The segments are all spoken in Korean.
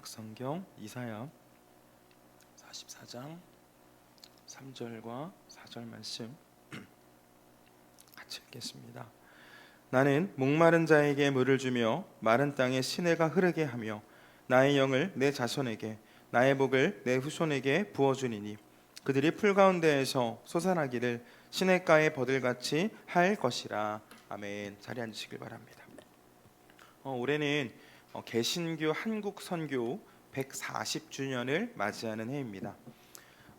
신약성경 이사야 44장 3절과 4절 말씀 같이 읽겠습니다. 나는 목마른 자에게 물을 주며 마른 땅에 시내가 흐르게 하며 나의 영을 내 자손에게 나의 복을 내 후손에게 부어주리니 그들이 풀 가운데에서 솟아나기를 시냇가의 버들같이 할 것이라. 아멘. 자리에 앉으시길 바랍니다. 올해는 개신교 한국 선교 140주년을 맞이하는 해입니다.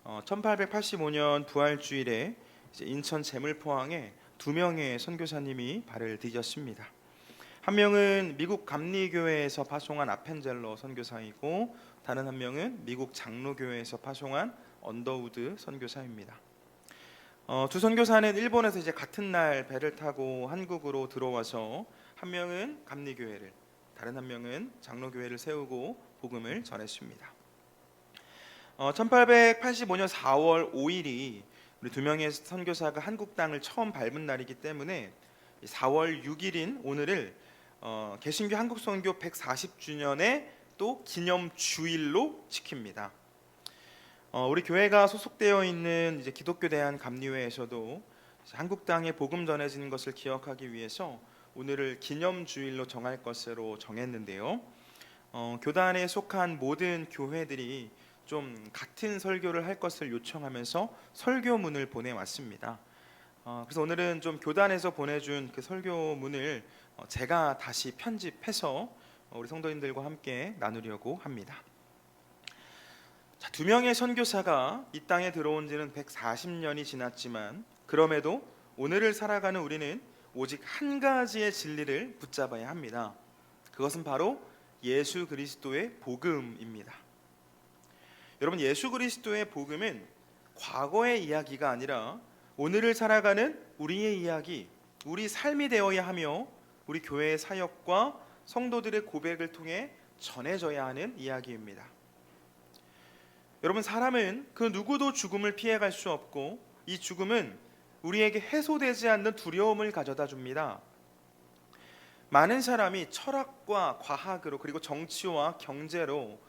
1885년 부활주일에 인천 제물포항에 두 명의 선교사님이 발을 디뎠습니다. 한 명은 미국 감리교회에서 파송한 아펜젤러 선교사이고 다른 한 명은 미국 장로교회에서 파송한 언더우드 선교사입니다. 두 선교사는 일본에서 같은 날 배를 타고 한국으로 들어와서 한 명은 감리교회를, 다른 한 명은 장로교회를 세우고 복음을 전했습니다. 1885년 4월 5일이 우리 두 명의 선교사가 한국 땅을 처음 밟은 날이기 때문에 4월 6일인 오늘을 개신교 한국 선교 140주년의 또 기념 주일로 지킵니다. 우리 교회가 소속되어 있는 기독교 대한 감리회에서도 한국 땅에 복음 전해지는 것을 기억하기 위해서 오늘을 기념 주일로 정할 것으로 정했는데요. 교단에 속한 모든 교회들이 좀 같은 설교를 할 것을 요청하면서 설교문을 보내왔습니다. 그래서 오늘은 좀 교단에서 보내준 그 설교문을 제가 다시 편집해서 우리 성도님들과 함께 나누려고 합니다. 두 명의 선교사가 이 땅에 들어온 지는 140년이 지났지만 그럼에도 오늘을 살아가는 우리는 오직 한 가지의 진리를 붙잡아야 합니다. 그것은 바로 예수 그리스도의 복음입니다. 여러분, 예수 그리스도의 복음은 과거의 이야기가 아니라 오늘을 살아가는 우리의 이야기, 우리 삶이 되어야 하며 우리 교회의 사역과 성도들의 고백을 통해 전해져야 하는 이야기입니다. 여러분, 사람은 그 누구도 죽음을 피해갈 수 없고 이 죽음은 우리에게 해소되지 않는 두려움을 가져다 줍니다. 많은 사람이 철학과 과학으로 그리고 정치와 경제로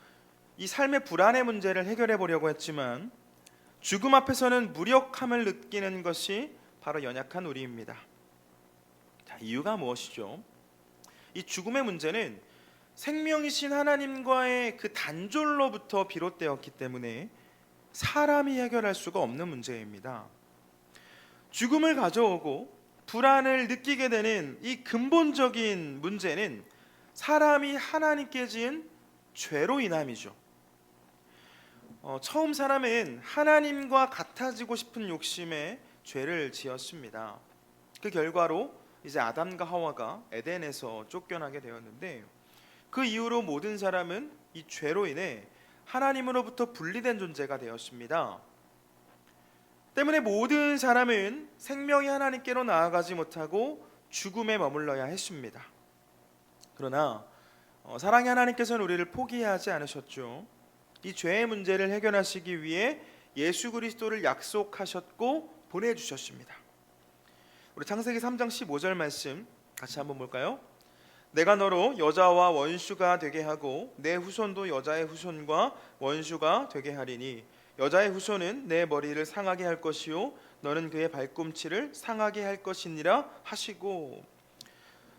이 삶의 불안의 문제를 해결해 보려고 했지만 죽음 앞에서는 무력함을 느끼는 것이 바로 연약한 우리입니다. 이유가 무엇이죠? 이 죽음의 문제는 생명이신 하나님과의 그 단절로부터 비롯되었기 때문에 사람이 해결할 수가 없는 문제입니다. 죽음을 가져오고 불안을 느끼게 되는 이 근본적인 문제는 사람이 하나님께 지은 죄로 인함이죠. 처음 사람은 하나님과 같아지고 싶은 욕심에 죄를 지었습니다. 그 결과로 이제 아담과 하와가 에덴에서 쫓겨나게 되었는데 그 이후로 모든 사람은 이 죄로 인해 하나님으로부터 분리된 존재가 되었습니다. 때문에 모든 사람은 생명이 하나님께로 나아가지 못하고 죽음에 머물러야 했습니다. 그러나 사랑의 하나님께서는 우리를 포기하지 않으셨죠. 이 죄의 문제를 해결하시기 위해 예수 그리스도를 약속하셨고 보내주셨습니다. 우리 창세기 3장 15절 말씀 같이 한번 볼까요? 내가 너로 여자와 원수가 되게 하고 내 후손도 여자의 후손과 원수가 되게 하리니 여자의 후손은 내 머리를 상하게 할 것이요 너는 그의 발꿈치를 상하게 할 것이니라 하시고,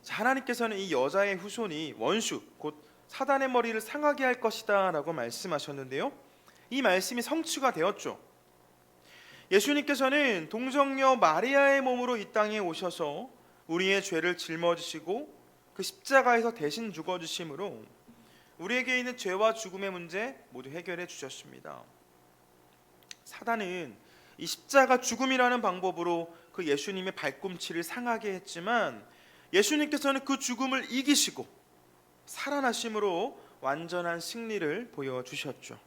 하나님께서는 이 여자의 후손이 원수 곧 사단의 머리를 상하게 할 것이다 라고 말씀하셨는데요, 이 말씀이 성취가 되었죠. 예수님께서는 동정녀 마리아의 몸으로 이 땅에 오셔서 우리의 죄를 짊어지시고 그 십자가에서 대신 죽어주심으로 우리에게 있는 죄와 죽음의 문제 모두 해결해 주셨습니다. 사단은 이 십자가 죽음이라는 방법으로 그 예수님의 발꿈치를 상하게 했지만 예수님께서는 그 죽음을 이기시고 살아나심으로 완전한 승리를 보여주셨죠.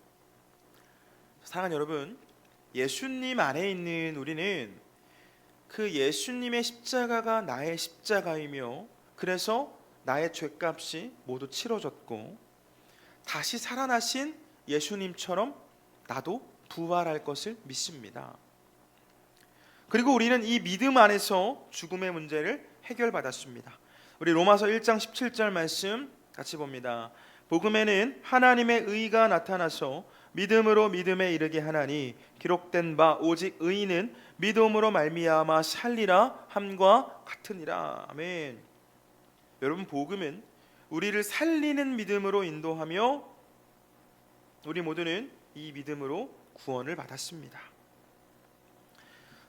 사랑하는 여러분, 예수님 안에 있는 우리는 그 예수님의 십자가가 나의 십자가이며 그래서 나의 죄값이 모두 치러졌고 다시 살아나신 예수님처럼 나도 부활할 것을 믿습니다. 그리고 우리는 이 믿음 안에서 죽음의 문제를 해결받았습니다. 우리 로마서 1장 17절 말씀 같이 봅니다. 복음에는 하나님의 의가 나타나서 믿음으로 믿음에 이르게 하나니 기록된 바 오직 의인은 믿음으로 말미암아 살리라 함과 같으니라. 아멘. 여러분, 복음은 우리를 살리는 믿음으로 인도하며 우리 모두는 이 믿음으로 구원을 받았습니다.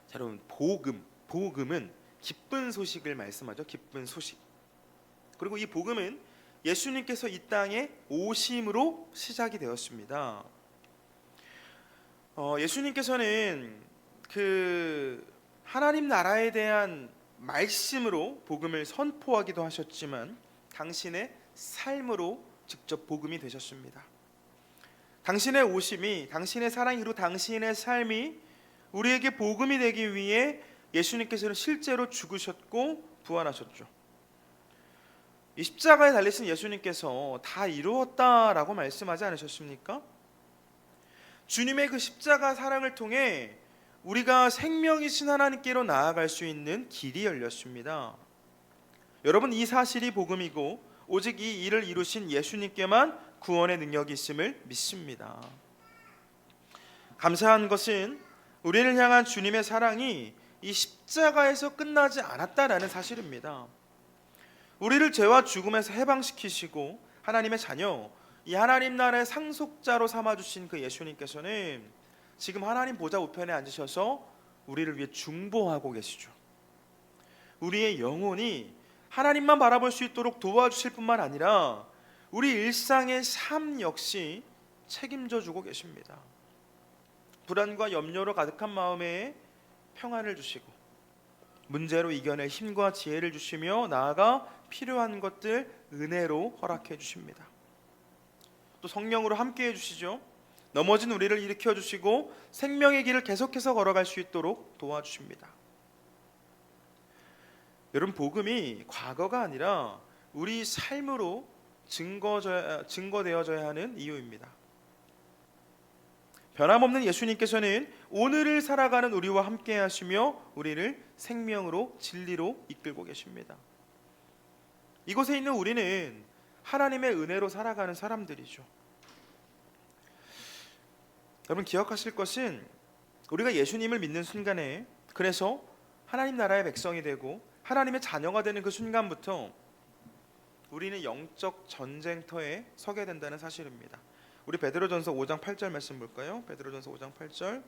자, 여러분, 복음은 기쁜 소식을 말씀하죠. 기쁜 소식. 그리고 이 복음은 예수님께서 이 땅에 오심으로 시작이 되었습니다. 예수님께서는 그 하나님 나라에 대한 말씀으로 복음을 선포하기도 하셨지만 당신의 삶으로 직접 복음이 되셨습니다. 당신의 오심이, 당신의 사랑이, 그리고 당신의 삶이 우리에게 복음이 되기 위해 예수님께서는 실제로 죽으셨고 부활하셨죠. 이 십자가에 달리신 예수님께서 다 이루었다라고 말씀하지 않으셨습니까? 주님의 그 십자가 사랑을 통해 우리가 생명이신 하나님께로 나아갈 수 있는 길이 열렸습니다. 여러분, 이 사실이 복음이고 오직 이 일을 이루신 예수님께만 구원의 능력이 있음을 믿습니다. 감사한 것은 우리를 향한 주님의 사랑이 이 십자가에서 끝나지 않았다라는 사실입니다. 우리를 죄와 죽음에서 해방시키시고 하나님의 자녀, 이 하나님 나라의 상속자로 삼아주신 그 예수님께서는 지금 하나님 보좌 우편에 앉으셔서 우리를 위해 중보하고 계시죠. 우리의 영혼이 하나님만 바라볼 수 있도록 도와주실 뿐만 아니라 우리 일상의 삶 역시 책임져 주고 계십니다. 불안과 염려로 가득한 마음에 평안을 주시고 문제로 이겨낼 힘과 지혜를 주시며 나아가 필요한 것들 은혜로 허락해 주십니다. 또 성령으로 함께 해주시죠. 넘어진 우리를 일으켜 주시고 생명의 길을 계속해서 걸어갈 수 있도록 도와주십니다. 여러분, 복음이 과거가 아니라 우리 삶으로 증거되어져야 하는 이유입니다. 변함없는 예수님께서는 오늘을 살아가는 우리와 함께 하시며 우리를 생명으로 진리로 이끌고 계십니다. 이곳에 있는 우리는 하나님의 은혜로 살아가는 사람들이죠. 여러분, 기억하실 것은 우리가 예수님을 믿는 순간에, 그래서 하나님 나라의 백성이 되고 하나님의 자녀가 되는 그 순간부터 우리는 영적 전쟁터에 서게 된다는 사실입니다. 우리 베드로전서 5장 8절 말씀 볼까요? 베드로전서 5장 8절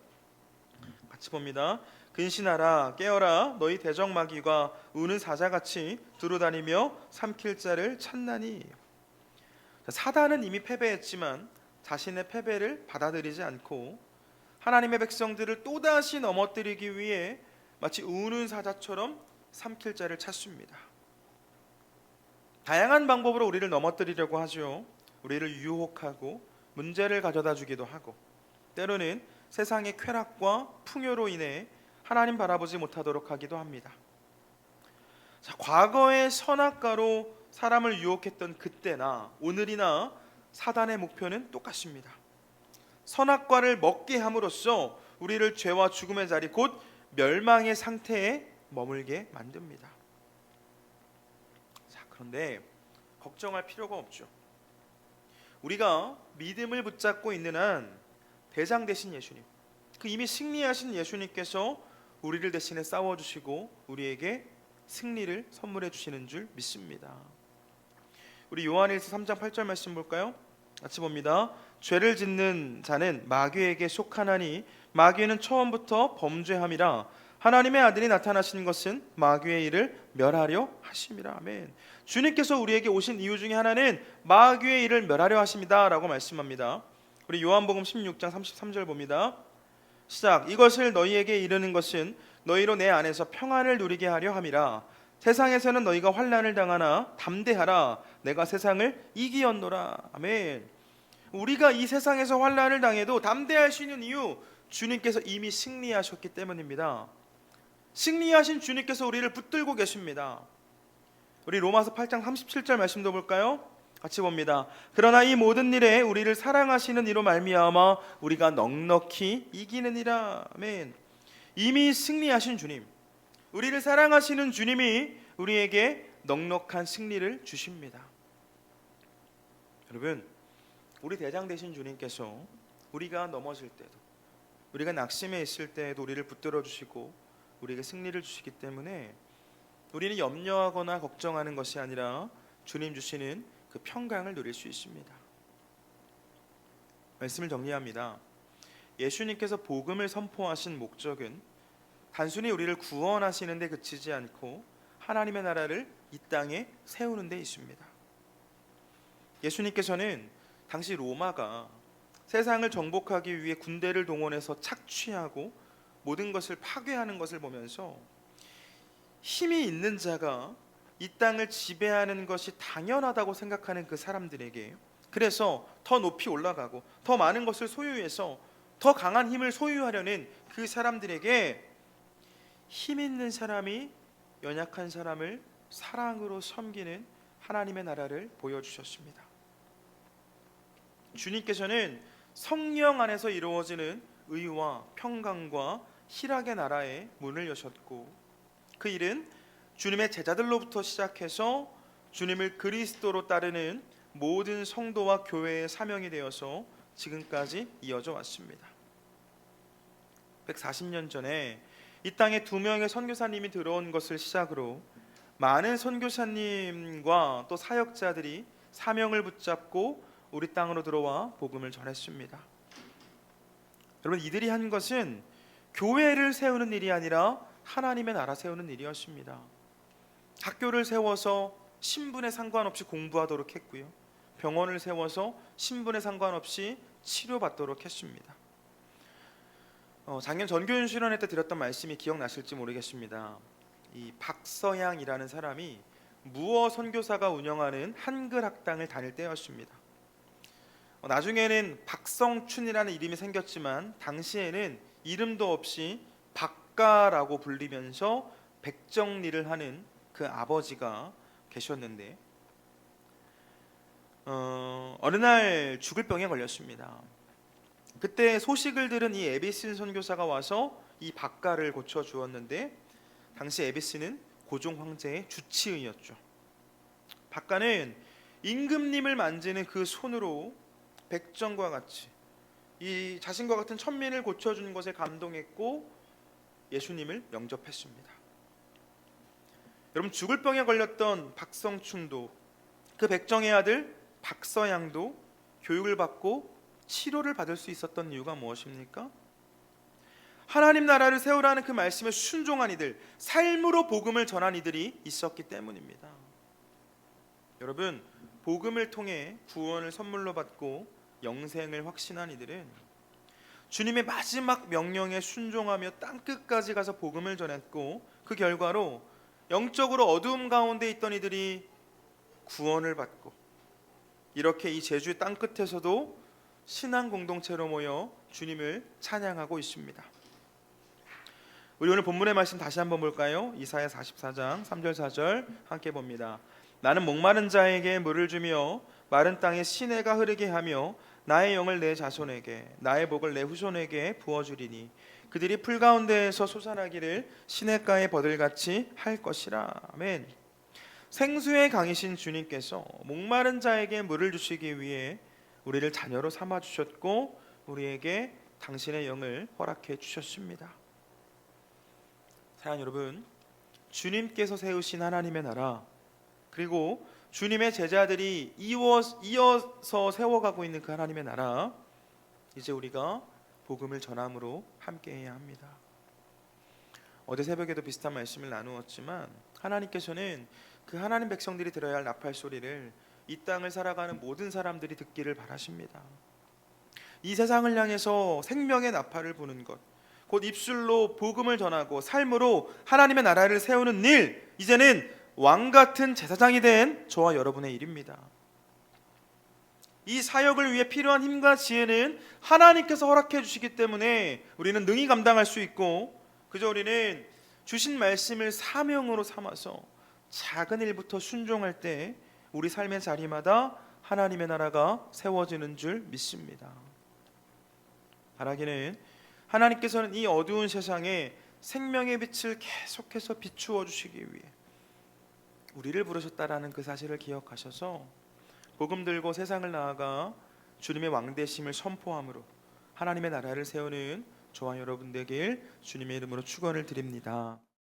같이 봅니다. 근신하라, 깨어라, 너희 대적마귀가 우는 사자같이 두루다니며 삼킬 자를 찾나니. 사단은 이미 패배했지만 자신의 패배를 받아들이지 않고 하나님의 백성들을 또다시 넘어뜨리기 위해 마치 우는 사자처럼 삼킬 자를 찾습니다. 다양한 방법으로 우리를 넘어뜨리려고 하죠. 우리를 유혹하고 문제를 가져다 주기도 하고, 때로는 세상의 쾌락과 풍요로 인해 하나님 바라보지 못하도록 하기도 합니다. 자, 과거의 선악과로 사람을 유혹했던 그때나 오늘이나 사단의 목표는 똑같습니다. 선악과를 먹게 함으로써 우리를 죄와 죽음의 자리, 곧 멸망의 상태에 머물게 만듭니다. 자, 그런데 걱정할 필요가 없죠. 우리가 믿음을 붙잡고 있는 한 대장 되신 예수님, 그 이미 승리하신 예수님께서 우리를 대신해 싸워주시고 우리에게 승리를 선물해 주시는 줄 믿습니다. 우리 요한일서 3장 8절 말씀 볼까요? 같이 봅니다. 죄를 짓는 자는 마귀에게 속하나니 마귀는 처음부터 범죄함이라. 하나님의 아들이 나타나신 것은 마귀의 일을 멸하려 하심이라. 아멘. 주님께서 우리에게 오신 이유 중에 하나는 마귀의 일을 멸하려 하십니다 라고 말씀합니다. 우리 요한복음 16장 33절 봅니다. 시작. 이것을 너희에게 이르는 것은 너희로 내 안에서 평안을 누리게 하려 함이라. 세상에서는 너희가 환난을 당하나 담대하라. 내가 세상을 이기었노라. 아멘. 우리가 이 세상에서 환난을 당해도 담대할 수 있는 이유, 주님께서 이미 승리하셨기 때문입니다. 승리하신 주님께서 우리를 붙들고 계십니다. 우리 로마서 8장 37절 말씀도 볼까요? 같이 봅니다. 그러나 이 모든 일에 우리를 사랑하시는 이로 말미암아 우리가 넉넉히 이기느니라. 아멘. 이미 승리하신 주님, 우리를 사랑하시는 주님이 우리에게 넉넉한 승리를 주십니다. 여러분, 우리 대장 되신 주님께서 우리가 넘어질 때도, 우리가 낙심해 있을 때에도 우리를 붙들어 주시고 우리에게 승리를 주시기 때문에 우리는 염려하거나 걱정하는 것이 아니라 주님 주시는 그 평강을 누릴 수 있습니다. 말씀을 정리합니다. 예수님께서 복음을 선포하신 목적은 단순히 우리를 구원하시는 데 그치지 않고 하나님의 나라를 이 땅에 세우는 데 있습니다. 예수님께서는 당시 로마가 세상을 정복하기 위해 군대를 동원해서 착취하고 모든 것을 파괴하는 것을 보면서 힘이 있는 자가 이 땅을 지배하는 것이 당연하다고 생각하는 그 사람들에게, 그래서 더 높이 올라가고 더 많은 것을 소유해서 더 강한 힘을 소유하려는 그 사람들에게 힘 있는 사람이 연약한 사람을 사랑으로 섬기는 하나님의 나라를 보여주셨습니다. 주님께서는 성령 안에서 이루어지는 의와 평강과 희락의 나라에 문을 여셨고, 그 일은 주님의 제자들로부터 시작해서 주님을 그리스도로 따르는 모든 성도와 교회의 사명이 되어서 지금까지 이어져 왔습니다. 140년 전에 이 땅에 2명의 선교사님이 들어온 것을 시작으로 많은 선교사님과 또 사역자들이 사명을 붙잡고 우리 땅으로 들어와 복음을 전했습니다. 여러분, 이들이 한 것은 교회를 세우는 일이 아니라 하나님의 나라 세우는 일이었습니다. 학교를 세워서 신분에 상관없이 공부하도록 했고요, 병원을 세워서 신분에 상관없이 치료받도록 했습니다. 작년 전교연 수련회 때 드렸던 말씀이 기억나실지 모르겠습니다. 이 박서양이라는 사람이 무어 선교사가 운영하는 한글 학당을 다닐 때였습니다. 나중에는 박성춘이라는 이름이 생겼지만 당시에는 이름도 없이 박가라고 불리면서 백정리를 하는 그 아버지가 계셨는데 어느 날 죽을 병에 걸렸습니다. 그때 소식을 들은 이 에비슨 선교사가 와서 이 박가를 고쳐 주었는데, 당시 에비스는 고종 황제의 주치의였죠. 박가는 임금님을 만지는 그 손으로 백정과 같이 이 자신과 같은 천민을 고쳐준 것에 감동했고 예수님을 영접했습니다. 여러분, 죽을 병에 걸렸던 박성춘도 그 백정의 아들 박서양도 교육을 받고 치료를 받을 수 있었던 이유가 무엇입니까? 하나님 나라를 세우라는 그 말씀에 순종한 이들, 삶으로 복음을 전한 이들이 있었기 때문입니다. 여러분, 복음을 통해 구원을 선물로 받고 영생을 확신한 이들은 주님의 마지막 명령에 순종하며 땅끝까지 가서 복음을 전했고, 그 결과로 영적으로 어두움 가운데 있던 이들이 구원을 받고, 이렇게 이 제주의 땅끝에서도 신앙 공동체로 모여 주님을 찬양하고 있습니다. 우리 오늘 본문의 말씀 다시 한번 볼까요? 이사야 44장 3절 4절 함께 봅니다. 나는 목마른 자에게 물을 주며 마른 땅에 시내가 흐르게 하며 나의 영을 내 자손에게 나의 복을 내 후손에게 부어주리니 그들이 풀 가운데에서 솟아나기를 시냇가의 버들같이 할 것이라. 아멘. 생수의 강이신 주님께서 목마른 자에게 물을 주시기 위해 우리를 자녀로 삼아 주셨고 우리에게 당신의 영을 허락해 주셨습니다. 사랑하는 여러분, 주님께서 세우신 하나님의 나라, 그리고 주님의 제자들이 이어서 세워가고 있는 그 하나님의 나라, 이제 우리가 복음을 전함으로 함께해야 합니다. 어제 새벽에도 비슷한 말씀을 나누었지만 하나님께서는 그 하나님 백성들이 들어야 할 나팔 소리를 이 땅을 살아가는 모든 사람들이 듣기를 바라십니다. 이 세상을 향해서 생명의 나팔을 부는 것, 곧 입술로 복음을 전하고 삶으로 하나님의 나라를 세우는 일, 이제는 왕같은 제사장이 된 저와 여러분의 일입니다. 이 사역을 위해 필요한 힘과 지혜는 하나님께서 허락해 주시기 때문에 우리는 능히 감당할 수 있고, 그저 우리는 주신 말씀을 사명으로 삼아서 작은 일부터 순종할 때 우리 삶의 자리마다 하나님의 나라가 세워지는 줄 믿습니다. 바라기는 하나님께서는 이 어두운 세상에 생명의 빛을 계속해서 비추어 주시기 위해 우리를 부르셨다라는 그 사실을 기억하셔서 복음 들고 세상을 나아가 주님의 왕대심을 선포함으로 하나님의 나라를 세우는 저와 여러분 되길 주님의 이름으로 축원을 드립니다.